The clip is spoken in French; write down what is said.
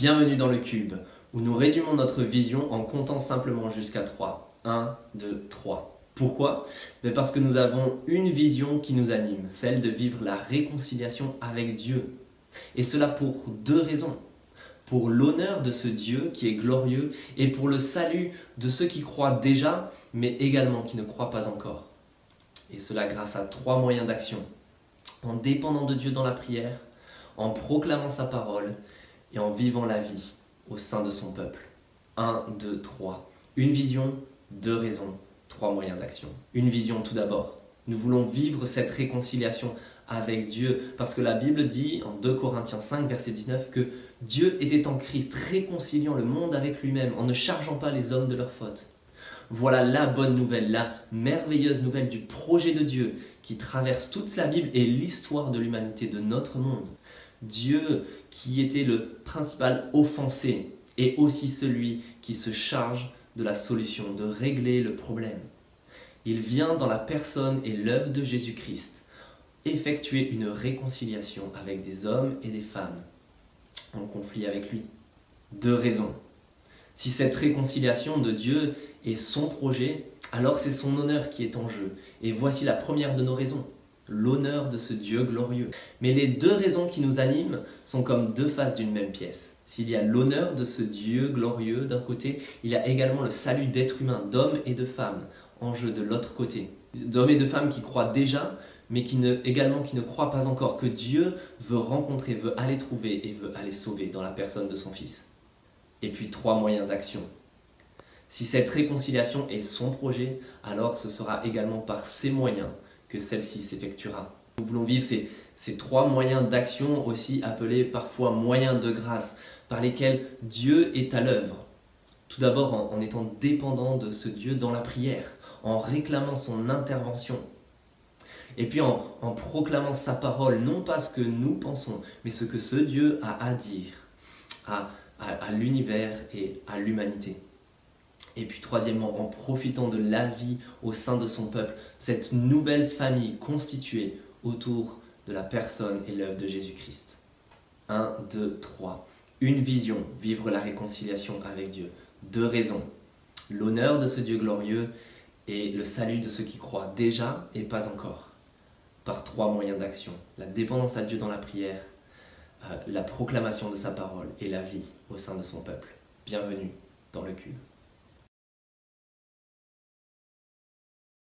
Bienvenue dans le Cube, où nous résumons notre vision en comptant simplement jusqu'à 3. 1, 2, 3. Pourquoi? Parce que nous avons une vision qui nous anime, celle de vivre la réconciliation avec Dieu. Et cela pour deux raisons. Pour l'honneur de ce Dieu qui est glorieux et pour le salut de ceux qui croient déjà, mais également qui ne croient pas encore. Et cela grâce à trois moyens d'action. En dépendant de Dieu dans la prière, en proclamant sa parole et en vivant la vie au sein de son peuple. 1, 2, 3. Une vision, deux raisons, trois moyens d'action. Une vision tout d'abord. Nous voulons vivre cette réconciliation avec Dieu parce que la Bible dit en 2 Corinthiens 5, verset 19 que Dieu était en Christ réconciliant le monde avec lui-même en ne chargeant pas les hommes de leurs fautes. Voilà la bonne nouvelle, la merveilleuse nouvelle du projet de Dieu qui traverse toute la Bible et l'histoire de l'humanité, de notre monde. Dieu qui était le principal offensé est aussi celui qui se charge de la solution, de régler le problème. Il vient dans la personne et l'œuvre de Jésus-Christ effectuer une réconciliation avec des hommes et des femmes en conflit avec lui. Deux raisons. Si cette réconciliation de Dieu est son projet, alors c'est son honneur qui est en jeu. Et voici la première de nos raisons, l'honneur de ce Dieu glorieux. Mais les deux raisons qui nous animent sont comme deux faces d'une même pièce. S'il y a l'honneur de ce Dieu glorieux d'un côté, il y a également le salut d'êtres humains, d'hommes et de femmes, en jeu de l'autre côté. D'hommes et de femmes qui croient déjà, mais également qui ne croient pas encore, que Dieu veut rencontrer, veut aller trouver et veut aller sauver dans la personne de son Fils. Et puis trois moyens d'action. Si cette réconciliation est son projet, alors ce sera également par ces moyens que celle-ci s'effectuera. Nous voulons vivre ces trois moyens d'action, aussi appelés parfois moyens de grâce, par lesquels Dieu est à l'œuvre. Tout d'abord en étant dépendant de ce Dieu dans la prière, en réclamant son intervention. Et puis en proclamant sa parole, non pas ce que nous pensons, mais ce que ce Dieu a à dire à l'univers et à l'humanité. Et puis troisièmement, en profitant de la vie au sein de son peuple, cette nouvelle famille constituée autour de la personne et l'œuvre de Jésus-Christ. 1, 2, 3. Une vision, vivre la réconciliation avec Dieu. Deux raisons, l'honneur de ce Dieu glorieux et le salut de ceux qui croient déjà et pas encore. Par trois moyens d'action, la dépendance à Dieu dans la prière, la proclamation de sa parole et la vie au sein de son peuple. Bienvenue dans le Cube.